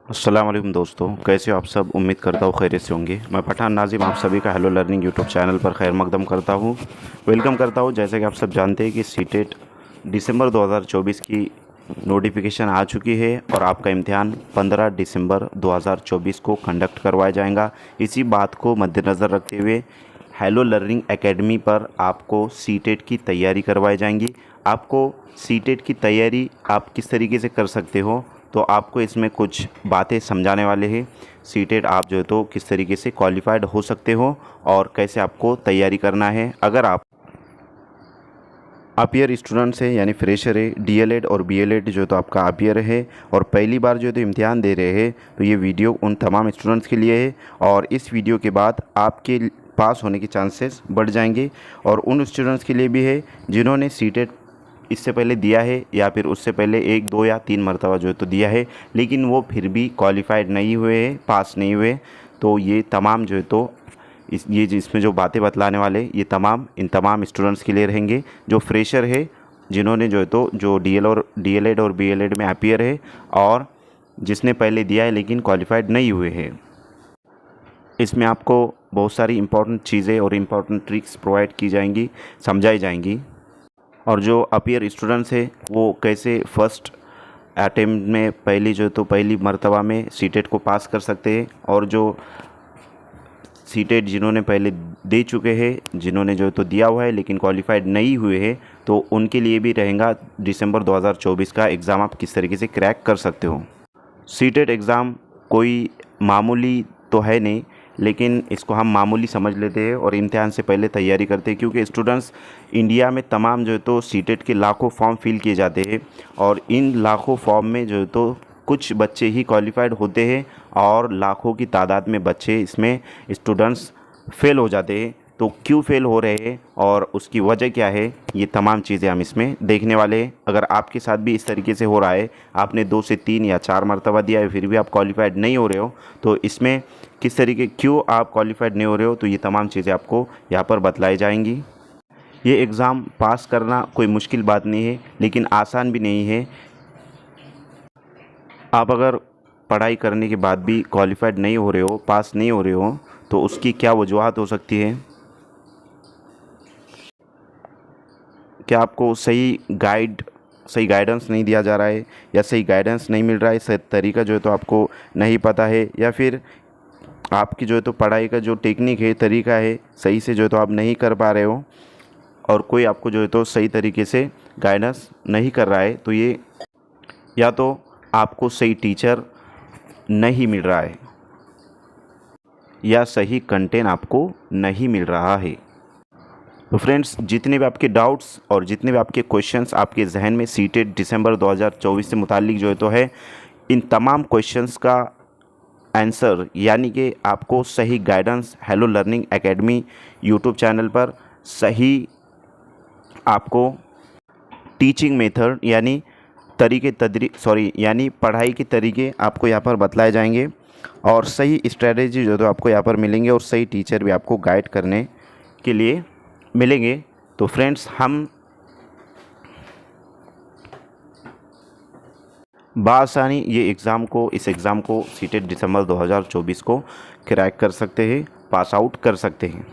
अस्सलाम वालेकुम दोस्तों, कैसे हो आप सब। उम्मीद करता हूँ खैरियत से होंगे। मैं पठान नाजिम आप सभी का हेलो लर्निंग यूट्यूब चैनल पर खैर मकदम करता हूँ, वेलकम करता हूँ। जैसे कि आप सब जानते हैं कि सीटेट दिसंबर 2024 की नोटिफिकेशन आ चुकी है और आपका इम्तिहान 15 दिसंबर 2024 को कंडक्ट करवाया जाएगा। इसी बात को मद्देनज़र रखते हुए हेलो लर्निंग एकेडमी पर आपको सीटेट की तैयारी करवाई जाएंगी। आपको सीटेट की तैयारी आप किस तरीके से कर सकते हो, तो आपको इसमें कुछ बातें समझाने वाले हैं। सीटेट आप जो है तो किस तरीके से क्वालिफाइड हो सकते हो और कैसे आपको तैयारी करना है। अगर आप ईयर स्टूडेंट्स है यानी फ्रेशर है, डीएलएड और बीएलएड जो है तो आपका ईयर है और पहली बार जो है तो इम्तिहान दे रहे हैं, तो ये वीडियो उन तमाम स्टूडेंट्स के लिए है। और इस वीडियो के बाद आपके पास होने के चांसेस बढ़ जाएंगे और उन स्टूडेंट्स के लिए भी है जिन्होंने सीटेट इससे पहले दिया है या फिर उससे पहले 1 2 या 3 मरतबा जो है तो दिया है, लेकिन वो फिर भी क्वालिफाइड नहीं हुए हैं, पास नहीं हुए। तो ये तमाम जो है तो इसमें जो बातें बतलाने वाले ये इन तमाम स्टूडेंट्स के लिए रहेंगे जो फ्रेशर है, जिन्होंने जो है तो जो डीएलएड और बीएलएड में अपीयर है और जिसने पहले दिया है लेकिन क्वालिफाइड नहीं हुए हैं। इसमें आपको बहुत सारी इंपॉर्टेंट चीज़ें और इम्पॉर्टेंट ट्रिक्स प्रोवाइड की जाएंगी, समझाई जाएंगी। और जो अपीयर स्टूडेंट्स है वो कैसे फ़र्स्ट अटेम्प्ट में पहली मर्तबा में सीटेट को पास कर सकते हैं, और जो सीटेट जिन्होंने पहले दे चुके हैं, जिन्होंने जो तो दिया हुआ है लेकिन क्वालिफाइड नहीं हुए हैं, तो उनके लिए भी रहेगा दिसंबर 2024 का एग्ज़ाम आप किस तरीके से क्रैक कर सकते हो। सीटेट एग्ज़ाम कोई मामूली तो है नहीं, लेकिन इसको हम मामूली समझ लेते हैं और इम्तिहान से पहले तैयारी करते हैं, क्योंकि स्टूडेंट्स इंडिया में तमाम जो है तो सीटेट के लाखों फॉर्म फिल किए जाते हैं और इन लाखों फॉर्म में जो है तो कुछ बच्चे ही क्वालिफाइड होते हैं और लाखों की तादाद में बच्चे इसमें स्टूडेंट्स फेल हो जाते हैं। तो क्यों फेल हो रहे हैं और उसकी वजह क्या है, ये तमाम चीज़ें हम इसमें देखने वाले हैं। अगर आपके साथ भी इस तरीके से हो रहा है, आपने 2 से 3 या 4 मरतबा दिया है फिर भी आप क्वालिफाइड नहीं हो रहे हो, तो इसमें किस तरीके क्यों आप क्वालिफाइड नहीं हो रहे हो, तो ये तमाम चीज़ें आपको यहाँ पर बतलाई जाएंगी। ये एग्ज़ाम पास करना कोई मुश्किल बात नहीं है, लेकिन आसान भी नहीं है। आप अगर पढ़ाई करने के बाद भी क्वालिफाइड नहीं हो रहे हो, पास नहीं हो रहे हो, तो उसकी क्या वजूहत हो सकती है। क्या आपको सही गाइडेंस नहीं दिया जा रहा है, या सही गाइडेंस नहीं मिल रहा है, सही तरीका जो है तो आपको नहीं पता है, या फिर आपकी जो है तो पढ़ाई का जो टेक्निक है, तरीका है, सही से जो है तो आप नहीं कर पा रहे हो और कोई आपको जो है तो सही तरीके से गाइडेंस नहीं कर रहा है, तो ये या तो आपको सही टीचर नहीं मिल रहा है या सही कंटेंट आपको नहीं मिल रहा है। तो फ्रेंड्स, जितने भी आपके डाउट्स और जितने भी आपके क्वेश्चंस आपके जहन में सीटेट दिसंबर 2024 से मुतालिक जो है तो है, इन तमाम क्वेश्चंस का आंसर यानी कि आपको सही guidance hello learning academy YouTube channel पर सही आपको टीचिंग मेथड यानी पढ़ाई के तरीके आपको यहाँ पर बतलाए जाएंगे और सही स्ट्रेटेजी जो तो आपको यहाँ पर मिलेंगे और सही टीचर भी आपको गाइड करने के लिए मिलेंगे। तो फ्रेंड्स, हम बआसानी इस एग्ज़ाम को सीटेट दिसंबर 2024 को क्रैक कर सकते हैं, पास आउट कर सकते हैं।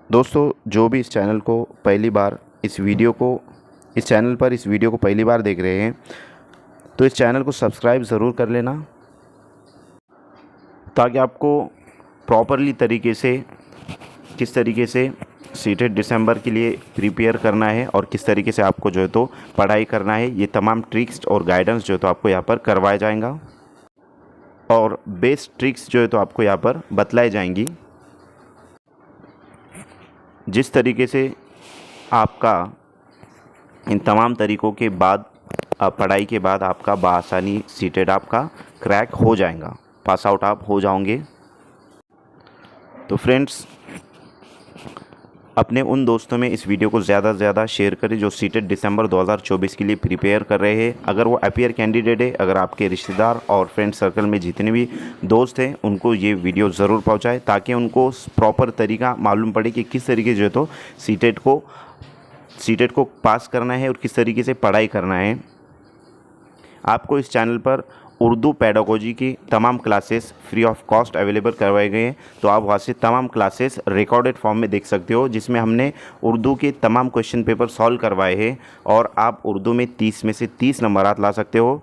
दोस्तों, जो भी इस चैनल पर इस वीडियो को पहली बार देख रहे हैं, तो इस चैनल को सब्सक्राइब ज़रूर कर लेना, ताकि आपको प्रॉपरली तरीके से किस तरीके से सीटेट दिसंबर के लिए प्रिपेयर करना है और किस तरीके से आपको जो है तो पढ़ाई करना है, ये तमाम ट्रिक्स और गाइडेंस जो है तो आपको यहाँ पर करवाया जाएगा और बेस्ट ट्रिक्स जो है तो आपको यहाँ पर बतलाई जाएंगी। जिस तरीके से आपका इन तमाम तरीक़ों के बाद पढ़ाई के बाद आपका बआसानी सीटेट आपका क्रैक हो जाएगा, पास आउट आप हो जाओगे। तो फ्रेंड्स, अपने उन दोस्तों में इस वीडियो को ज़्यादा से ज़्यादा शेयर करें जो सीटेट दिसंबर 2024 के लिए प्रिपेयर कर रहे हैं। अगर वो अपीयर कैंडिडेट है, अगर आपके रिश्तेदार और फ्रेंड सर्कल में जितने भी दोस्त हैं, उनको ये वीडियो ज़रूर पहुंचाएं, ताकि उनको प्रॉपर तरीका मालूम पड़े कि किस तरीके जो है तो सीटेट को पास करना है और किस तरीके से पढ़ाई करना है। आपको इस चैनल पर उर्दू पेडागोजी की तमाम classes free of cost available करवाए गए हैं। तो आप वहाँ से तमाम क्लासेस रिकॉर्डेड फॉर्म में देख सकते हो, जिसमें हमने उर्दू के तमाम क्वेश्चन पेपर सॉल्व करवाए हैं और आप उर्दू में 30 में से 30 नंबरात ला सकते हो।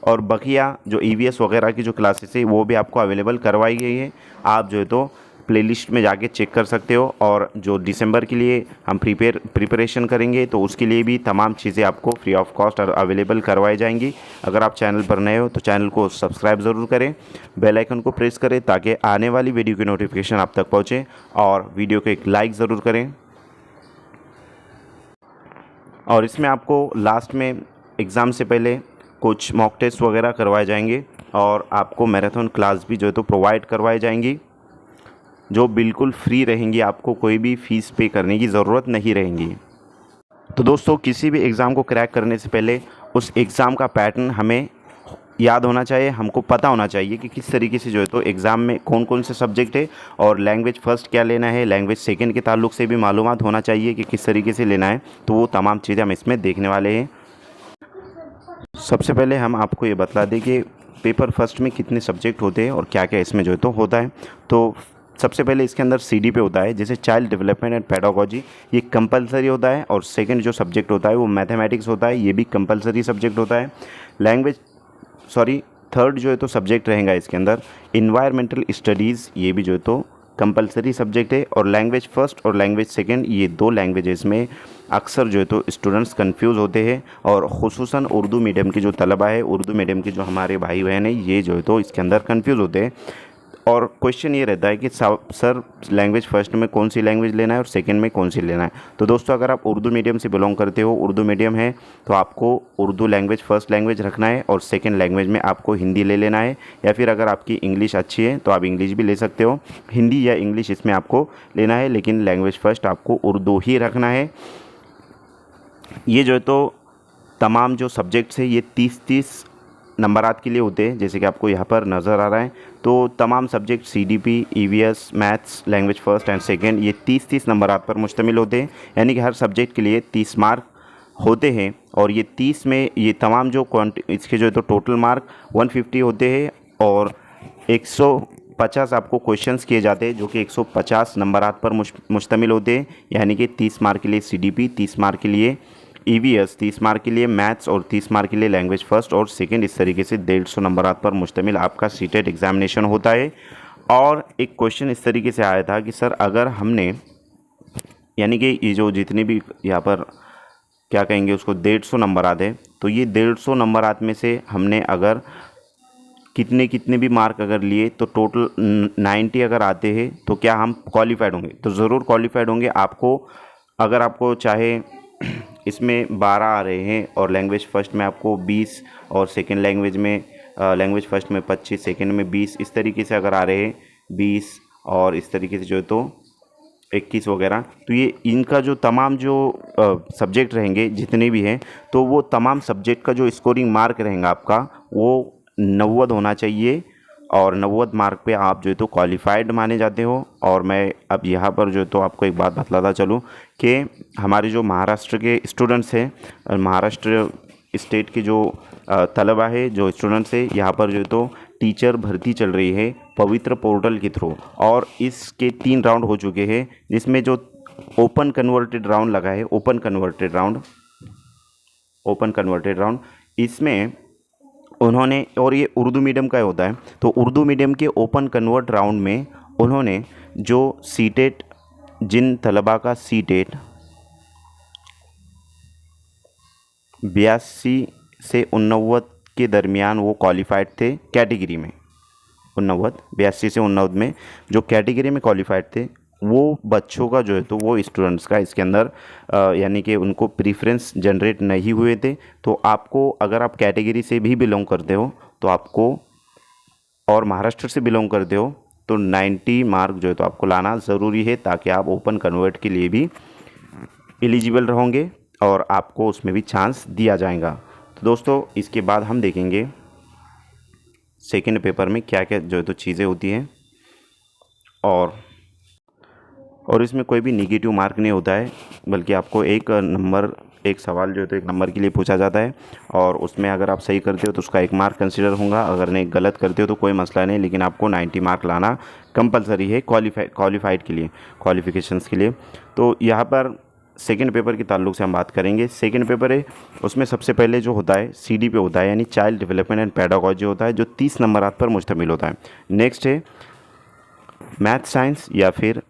और बकिया जो ईवीएस वगैरह की जो क्लासेस है वो भी आपको अवेलेबल करवाई गई है। आप जो है तो प्लेलिस्ट में जाके चेक कर सकते हो। और जो दिसंबर के लिए हम प्रिपरेशन करेंगे तो उसके लिए भी तमाम चीज़ें आपको फ्री ऑफ कॉस्ट और अवेलेबल करवाई जाएंगी। अगर आप चैनल पर नए हो तो चैनल को सब्सक्राइब ज़रूर करें, बेल आइकन को प्रेस करें ताकि आने वाली वीडियो की नोटिफिकेशन आप तक पहुँचे, और वीडियो को एक लाइक ज़रूर करें। और इसमें आपको लास्ट में एग्ज़ाम से पहले कुछ मॉक टेस्ट वगैरह करवाए जाएंगे और आपको मैराथन क्लास भी जो है तो प्रोवाइड करवाई जाएंगी, जो बिल्कुल फ्री रहेंगी। आपको कोई भी फ़ीस पे करने की ज़रूरत नहीं रहेंगी। तो दोस्तों, किसी भी एग्ज़ाम को क्रैक करने से पहले उस एग्ज़ाम का पैटर्न हमें याद होना चाहिए, हमको पता होना चाहिए कि किस तरीके से जो है तो एग्ज़ाम में कौन कौन से सब्जेक्ट है और लैंग्वेज फ़र्स्ट क्या लेना है, लैंग्वेज सेकंड के ताल्लुक से भी मालूमात होना चाहिए कि किस तरीके से लेना है। तो वो तमाम चीज़ें हम इसमें देखने वाले हैं। सबसे पहले हम आपको ये बता दें कि पेपर फर्स्ट में कितने सब्जेक्ट होते हैं और क्या क्या इसमें जो है तो होता है। तो सबसे पहले इसके अंदर सीडी पे होता है, जैसे चाइल्ड डेवलपमेंट एंड पेडागोजी, ये कंपलसरी होता है। और सेकंड जो सब्जेक्ट होता है वो मैथमेटिक्स होता है, ये भी कंपलसरी सब्जेक्ट होता है। थर्ड जो है तो सब्जेक्ट रहेगा इसके अंदर इन्वायरमेंटल स्टडीज़, ये भी जो है तो कंपलसरी सब्जेक्ट है। और लैंग्वेज फ़र्स्ट और लैंग्वेज सेकंड, ये दो लैंग्वेजेस में अक्सर जो है तो स्टूडेंट्स कंफ्यूज होते हैं, और ख़ुसूसन उर्दू मीडियम के जो तलबा है, उर्दू मीडियम के जो हमारे भाई बहन हैं, ये जो है तो इसके अंदर कंफ्यूज होते हैं। और क्वेश्चन ये रहता है कि सर लैंग्वेज फ़र्स्ट में कौन सी लैंग्वेज लेना है और सेकंड में कौन सी लेना है। तो दोस्तों, अगर आप उर्दू मीडियम से बिलोंग करते हो, उर्दू मीडियम है, तो आपको उर्दू लैंग्वेज फ़र्स्ट लैंग्वेज रखना है और सेकंड लैंग्वेज में आपको हिंदी ले लेना है। या फिर अगर आपकी इंग्लिश अच्छी है तो आप इंग्लिश भी ले सकते हो, हिंदी या इंग्लिश इसमें आपको लेना है, लेकिन लैंग्वेज फ़र्स्ट आपको उर्दू ही रखना है। ये जो है तो तमाम जो सब्जेक्ट्स है ये 30-30 नंबरात के लिए होते हैं, जैसे कि आपको यहाँ पर नज़र आ रहा है। तो तमाम subject CDP, EVS, maths, language first and second, ये 30-30 नंबरात पर मुश्तमिल होते हैं। यानी कि हर सब्जेक्ट के लिए 30 मार्क होते हैं। और ये 30 में ये तमाम जो इसके जो है तो टोटल मार्क 150 होते हैं और 150 आपको क्वेश्चंस किए जाते हैं, जो कि 150 नंबरात पर मुश्तमिल होते हैं। यानी कि 30 मार्क के लिए सीडीपी, 30 मार्क के लिए ईवीएस, 30 मार्क के लिए मैथ्स और 30 मार्क के लिए लैंग्वेज फ़र्स्ट और सेकंड। इस तरीके से 150 नंबरात पर मुश्तमिल आपका सीटेट एग्ज़ामिनेशन होता है। और एक क्वेश्चन इस तरीके से आया था कि सर अगर हमने, यानी कि ये जो जितने भी यहाँ पर क्या कहेंगे उसको 150 नंबर आते हैं, तो ये 150 नंबरात में से हमने अगर कितने भी मार्क अगर लिए तो टोटल 90 अगर आते हैं तो क्या हम क्वालिफाइड होंगे? तो ज़रूर क्वालिफाइड होंगे। आपको अगर आपको चाहे इसमें 12 आ रहे हैं और लैंग्वेज फ़र्स्ट में आपको 20 और सेकंड लैंग्वेज में लैंग्वेज फ़र्स्ट में 25, सेकंड में 20, इस तरीके से अगर आ रहे हैं 20 और इस तरीके से जो है तो 21 वगैरह, तो ये इनका जो तमाम जो सब्जेक्ट रहेंगे जितने भी हैं, तो वो तमाम सब्जेक्ट का जो स्कोरिंग मार्क रहेगा आपका वो 90 होना चाहिए। और 90 मार्क पे आप जो है तो क्वालिफाइड माने जाते हो। और मैं अब यहाँ पर जो है तो आपको एक बात बतलाता चलूँ कि हमारे जो महाराष्ट्र के स्टूडेंट्स हैं, महाराष्ट्र स्टेट के जो तलबा है, जो स्टूडेंट्स है, यहाँ पर जो है तो टीचर भर्ती चल रही है पवित्र पोर्टल के थ्रू, और इसके 3 राउंड हो चुके हैं, जिसमें जो ओपन कन्वर्टेड राउंड लगा है, ओपन कन्वर्टेड राउंड इसमें उन्होंने, और ये उर्दू मीडियम का होता है, तो उर्दू मीडियम के ओपन कन्वर्ट राउंड में उन्होंने जो सीटेट, जिन तलबा का सीटेट 82 से 89 के दरमियान वो क्वालिफाइड थे कैटेगरी में, 82 से 89 में जो कैटेगरी में क्वालिफाइड थे, वो बच्चों का जो है तो वो स्टूडेंट्स का इसके अंदर यानी कि उनको प्रीफ्रेंस जनरेट नहीं हुए थे। तो आपको, अगर आप कैटेगरी से भी बिलोंग करते हो तो आपको, और महाराष्ट्र से बिलोंग करते हो, तो 90 मार्क जो है तो आपको लाना ज़रूरी है, ताकि आप ओपन कन्वर्ट के लिए भी एलिजिबल रहोगे और आपको उसमें भी चांस दिया जाएगा। तो दोस्तों, इसके बाद हम देखेंगे सेकंड पेपर में क्या क्या जो है तो चीज़ें होती हैं। और इसमें कोई भी निगेटिव मार्क नहीं होता है, बल्कि आपको 1 नंबर एक सवाल जो है तो 1 नंबर के लिए पूछा जाता है, और उसमें अगर आप सही करते हो तो उसका 1 मार्क कंसिडर होगा, अगर नहीं गलत करते हो तो कोई मसला नहीं, लेकिन आपको 90 मार्क लाना कंपलसरी है क्वालिफाइड के लिए, क्वालिफिकेशंस के लिए। तो यहाँ पर सेकंड पेपर के ताल्लुक से हम बात करेंगे। सेकंड पेपर है, उसमें सबसे पहले जो होता है सीडी पे होता है, यानी चाइल्ड डेवलपमेंट एंड पेडागोजी होता है, जो 30 नंबरात पर मुश्तमिल होता है। नेक्स्ट है मैथ साइंस या फिर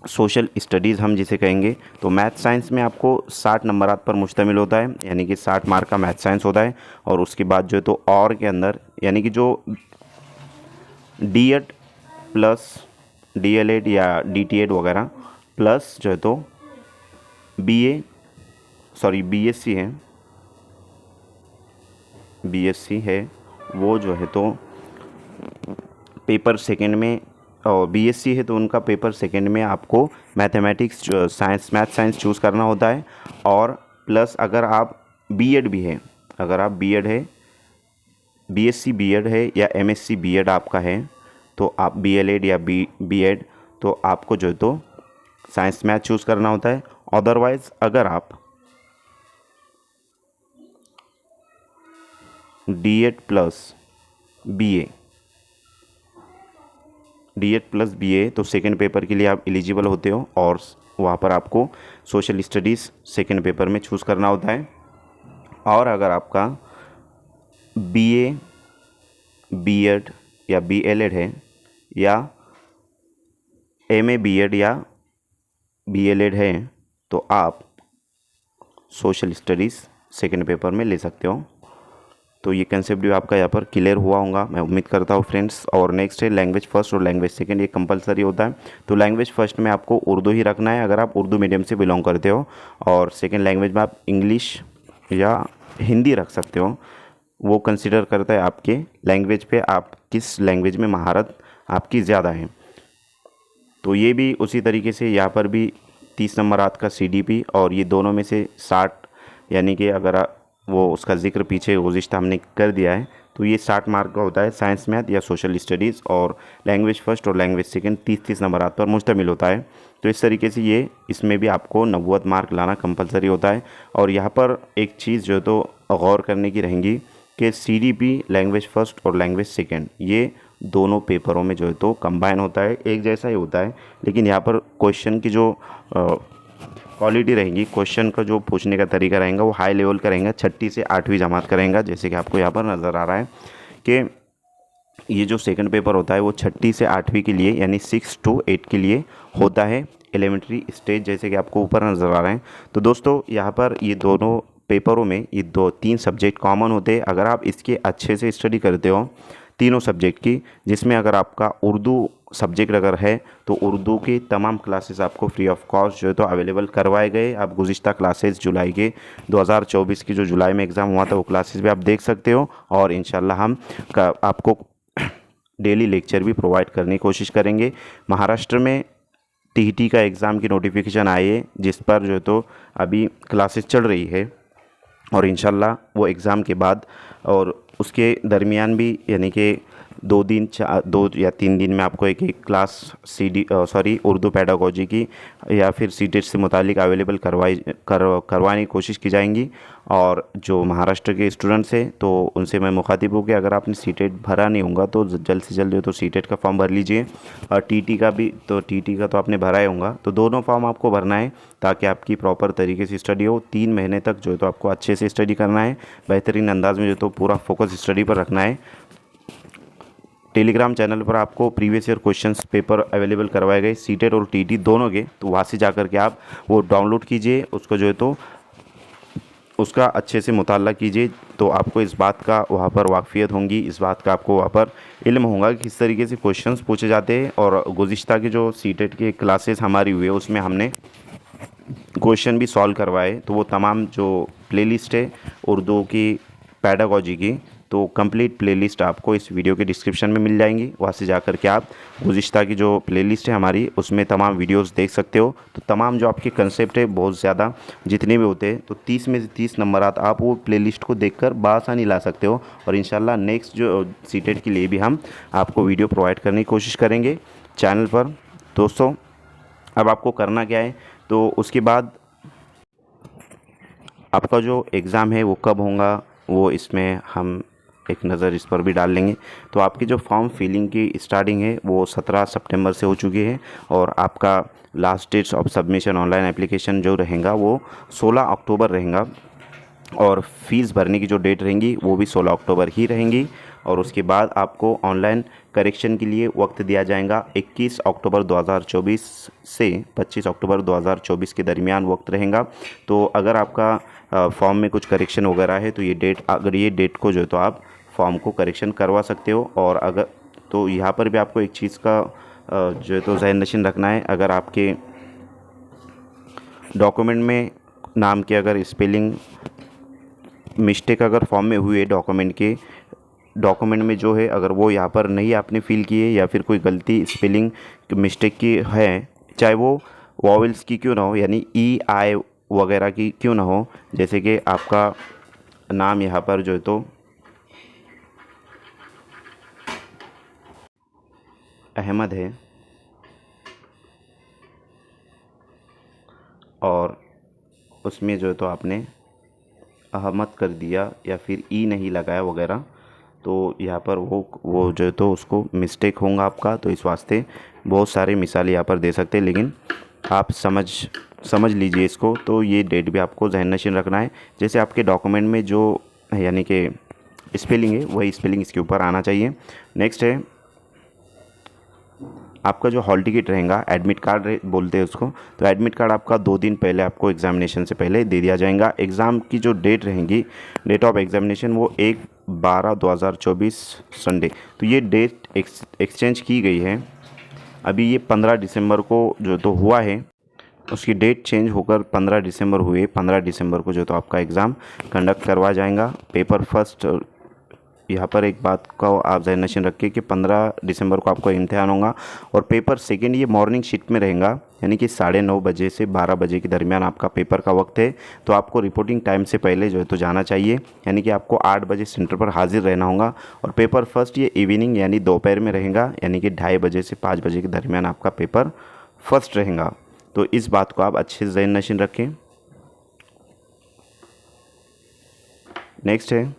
सोशल स्टडीज़ हम जिसे कहेंगे। तो मैथ साइंस में आपको 60 नंबरात पर मुश्तमिल होता है, यानी कि 60 मार्क का मैथ साइंस होता है। और उसके बाद जो है तो और के अंदर यानी कि जो D.Ed प्लस DL.Ed या DT.Ed वगैरह प्लस जो है तो BSc है, वो जो है तो पेपर सेकंड में, और BSc है तो उनका पेपर सेकंड में आपको मैथ साइंस चूज़ करना होता है। और प्लस अगर आप B.Ed भी है, अगर आप B.Ed है, BSc B.Ed है या MSc B.Ed आपका है, तो आप DL.Ed या B.Ed, तो आपको जो है तो साइंस मैथ चूज़ करना होता है। अदरवाइज़ अगर आप D.Ed प्लस BA तो सेकंड पेपर के लिए आप एलिजिबल होते हो, और वहाँ पर आपको सोशल स्टडीज़ सेकंड पेपर में चूज़ करना होता है। और अगर आपका BA B.Ed या BL.Ed है, या MA B.Ed या BL.Ed है, तो आप सोशल स्टडीज़ सेकंड पेपर में ले सकते हो। तो ये कंसेप्ट भी आपका यहाँ पर क्लियर हुआ होगा, मैं उम्मीद करता हूँ फ्रेंड्स। और नेक्स्ट है लैंग्वेज फर्स्ट और लैंग्वेज सेकंड, ये कंपलसरी होता है। तो लैंग्वेज फर्स्ट में आपको उर्दू ही रखना है अगर आप उर्दू मीडियम से बिलोंग करते हो, और सेकंड लैंग्वेज में आप इंग्लिश या हिंदी रख सकते हो। वो कंसिडर करता है आपके लैंग्वेज पे, आप किस लैंग्वेज में महारत आपकी ज़्यादा है। तो ये भी उसी तरीके से यहाँ पर भी 30 नंबरात का CDP, और ये दोनों में से 60, यानी कि अगर वो उसका जिक्र पीछे गुज़िश्ता हमने कर दिया है, तो ये 60 मार्क का होता है साइंस मैथ या सोशल स्टडीज़, और लैंग्वेज फर्स्ट और लैंग्वेज सेकंड 30-30 नंबरात पर मुश्तमिल होता है। तो इस तरीके से ये इसमें भी आपको 90 मार्क लाना कंपलसरी होता है। और यहाँ पर एक चीज़ जो तो गौर करने की रहेंगी कि CDP लैंग्वेज फर्स्ट और लैंग्वेज सेकंड ये दोनों पेपरों में जो है तो कंबाइन होता है, एक जैसा ही होता है, लेकिन यहाँ पर क्वेश्चन की जो क्वालिटी रहेगी, क्वेश्चन का जो पूछने का तरीका रहेगा वो हाई लेवल का रहेगा, 6ठी से 8वीं जमात का रहेगा। जैसे कि आपको यहाँ पर नज़र आ रहा है कि ये जो सेकंड पेपर होता है वो 6ठी से 8वीं के लिए, यानी 6 to 8 के लिए होता है, एलिमेंट्री स्टेज, जैसे कि आपको ऊपर नज़र आ रहे हैं। तो दोस्तों यहाँ पर ये दोनों पेपरों में ये 2-3 सब्जेक्ट कॉमन होते हैं। अगर आप इसके अच्छे से स्टडी करते हो तीनों सब्जेक्ट की, जिसमें अगर आपका उर्दू सब्जेक्ट अगर है तो उर्दू की तमाम क्लासेस आपको फ्री ऑफ कॉस्ट जो है तो अवेलेबल करवाए गए। आप गुज़िश्ता क्लासेस जुलाई के 2024 की जो जुलाई में एग्ज़ाम हुआ था वो क्लासेस भी आप देख सकते हो, और इंशाल्लाह हम आपको डेली लेक्चर भी प्रोवाइड करने की कोशिश करेंगे। महाराष्ट्र में TET का एग्ज़ाम की नोटिफिकेशन आई है, जिस पर जो है तो अभी क्लासेस चल रही है, और इंशाल्लाह वो एग्ज़ाम के बाद और उसके दरमियान भी, यानी कि 2 या 3 दिन में आपको एक क्लास उर्दू पेडागोजी की या फिर CTET से मुतालिक अवेलेबल करवाने की कोशिश की जाएंगी। और जो महाराष्ट्र के स्टूडेंट्स हैं तो उनसे मैं मुखातिब हूँ कि अगर आपने CTET भरा नहीं होगा तो जल्द से जल्द जो तो CTET का फॉर्म भर लीजिए, और TT का भी, तो TT का तो आपने भरा ही होगा, तो दोनों फॉर्म आपको भरना है ताकि आपकी प्रॉपर तरीके से स्टडी हो। 3 महीने तक जो है तो आपको अच्छे से स्टडी करना है, बेहतरीन अंदाज में जो तो पूरा फोकस स्टडी पर रखना है। टेलीग्राम चैनल पर आपको previous year questions paper available करवाए गए CTET और TT दोनों के, तो वहाँ से जाकर के आप वो डाउनलोड कीजिए, उसको जो है तो उसका अच्छे से मुताला कीजिए, तो आपको इस बात का वहाँ पर वाकफियत होंगी, इस बात का आपको वहाँ पर इल्म होगा कि किस तरीके से क्वेश्चंस पूछे जाते हैं। और गुज़िश्ता की जो CTET के क्लासेस हमारी हुई है उसमें हमने क्वेश्चन भी सॉल्व करवाए, तो वो तमाम जो प्लेलिस्ट है उर्दू की पेडागोजी की, तो कंप्लीट प्लेलिस्ट आपको इस वीडियो के डिस्क्रिप्शन में मिल जाएंगी। वहाँ से जाकर के आप गुज़िश्ता की जो प्लेलिस्ट है हमारी उसमें तमाम वीडियोस देख सकते हो। तो तमाम जो आपके कंसेप्ट है बहुत ज़्यादा जितने भी होते हैं, तो 30 में से 30 नंबरात आप वो प्लेलिस्ट को देखकर बासानी ला सकते हो। और इंशाल्लाह नेक्स्ट जो CTET के लिए भी हम आपको वीडियो प्रोवाइड करने की कोशिश करेंगे चैनल पर। दोस्तों अब आपको करना क्या है, तो उसके बाद आपका जो एग्ज़ाम है वो कब होगा वो इसमें हम एक नज़र इस पर भी डाल लेंगे। तो आपकी जो फॉर्म फिलिंग की स्टार्टिंग है वो 17 सितंबर से हो चुकी है और आपका last dates of submission online application जो रहेगा वो 16 अक्टूबर रहेगा और फ़ीस भरने की जो डेट रहेंगी वो भी 16 अक्टूबर ही रहेंगी। और उसके बाद आपको ऑनलाइन करेक्शन के लिए वक्त दिया जाएगा 21 अक्टूबर 2024 से 25 अक्टूबर 2024 के दरमियान वक्त रहेगा। तो अगर आपका फॉर्म में कुछ करेक्शन वगैरह है तो ये डेट को जो है तो आप फॉर्म को करेक्शन करवा सकते हो। और अगर तो यहाँ पर भी आपको एक चीज़ का जो है तो ज़हन नशीन रखना है, अगर आपके डॉक्यूमेंट में नाम के अगर स्पेलिंग मिस्टेक अगर फॉर्म में हुई है डॉक्यूमेंट में जो है अगर वो यहाँ पर नहीं आपने फिल किए या फिर कोई गलती स्पेलिंग मिस्टेक की है, चाहे वो वॉवेल्स की क्यों ना हो, यानी ई आई वगैरह की क्यों ना हो, जैसे कि आपका नाम यहाँ पर जो है तो अहमद है और उसमें जो है तो आपने अहमद कर दिया या फिर ई नहीं लगाया वगैरह, तो यहाँ पर वो जो है तो उसको मिस्टेक होगा आपका। तो इस वास्ते बहुत सारे मिसाल यहाँ पर दे सकते हैं, लेकिन आप समझ लीजिए इसको। तो ये डेट भी आपको ज़हन नशीन रखना है। जैसे आपके डॉक्यूमेंट में जो यानी कि स्पेलिंग है वही स्पेलिंग इसके ऊपर आना चाहिए। नेक्स्ट है आपका जो हॉल टिकट रहेगा, एडमिट कार्ड बोलते हैं उसको। तो एडमिट कार्ड आपका 2 दिन पहले आपको एग्ज़ामिनेशन से पहले दे दिया जाएगा। एग्ज़ाम की जो डेट रहेगी, डेट ऑफ एग्ज़ामिनेशन वो 1/12/2024 संडे। तो ये डेट एक्सचेंज की गई है। अभी ये 15 दिसंबर को जो तो हुआ है, उसकी डेट चेंज होकर 15 दिसंबर हुए। 15 दिसंबर को जो तो आपका एग्ज़ाम कंडक्ट करवाया जाएगा। पेपर फर्स्ट, यहाँ पर एक बात का आप ज़हन नशीन रखिए कि 15 दिसंबर को आपको इम्तिहान होगा और पेपर सेकंड ये मॉर्निंग शिफ्ट में रहेगा, यानी कि 9:30 बजे से 12 बजे के दरमियान आपका पेपर का वक्त है। तो आपको रिपोर्टिंग टाइम से पहले जो है तो जाना चाहिए, यानी कि आपको 8 बजे सेंटर पर हाजिर रहना होगा। और पेपर फर्स्ट ये इवनिंग यानी दोपहर में रहेगा, यानी कि 2:30 बजे से 5 बजे के दरमियान आपका पेपर फर्स्ट रहेगा। तो इस बात को आप अच्छे से ज़हन नशीन रखें। नेक्स्ट है,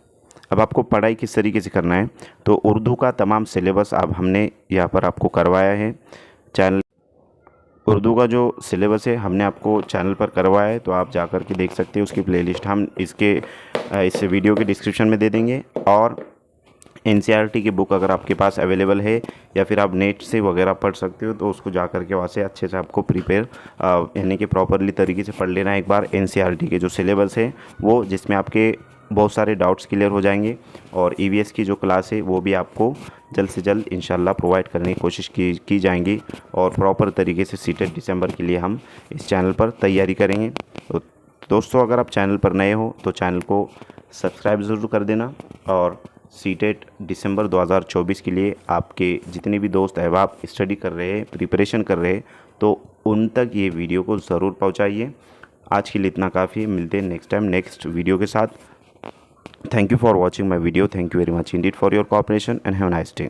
अब आपको पढ़ाई किस तरीके से करना है। तो उर्दू का तमाम सिलेबस अब हमने यहाँ पर आपको करवाया है। चैनल उर्दू का जो सिलेबस है हमने आपको चैनल पर करवाया है, तो आप जा कर के देख सकते हैं। उसकी प्लेलिस्ट हम इस वीडियो के डिस्क्रिप्शन में दे देंगे। और एनसीईआरटी की बुक अगर आपके पास अवेलेबल है या फिर आप नेट से वगैरह पढ़ सकते हो, तो उसको जा कर के वहाँ से अच्छे से आपको प्रिपेयर यानी कि प्रॉपरली तरीके से पढ़ लेना है एक बार। एनसीईआरटी के जो सिलेबस है वो, जिसमें आपके बहुत सारे डाउट्स क्लियर हो जाएंगे। और ईवीएस की जो क्लास है वो भी आपको जल्द से जल्द इंशाल्लाह प्रोवाइड करने की कोशिश की जाएंगी। और प्रॉपर तरीके से सीटेट दिसंबर के लिए हम इस चैनल पर तैयारी करेंगे। तो दोस्तों, अगर आप चैनल पर नए हो तो चैनल को सब्सक्राइब ज़रूर कर देना। और सीटेट दिसंबर 2024 के लिए आपके जितने भी दोस्त अहबाब स्टडी कर रहे हैं, प्रिपरेशन कर रहे हैं, तो उन तक ये वीडियो को ज़रूर पहुंचाइए। आज के लिए इतना काफ़ी है। मिलते हैं नेक्स्ट टाइम नेक्स्ट वीडियो के साथ। Thank you for watching my video. Thank you very much indeed for your cooperation and have a nice day.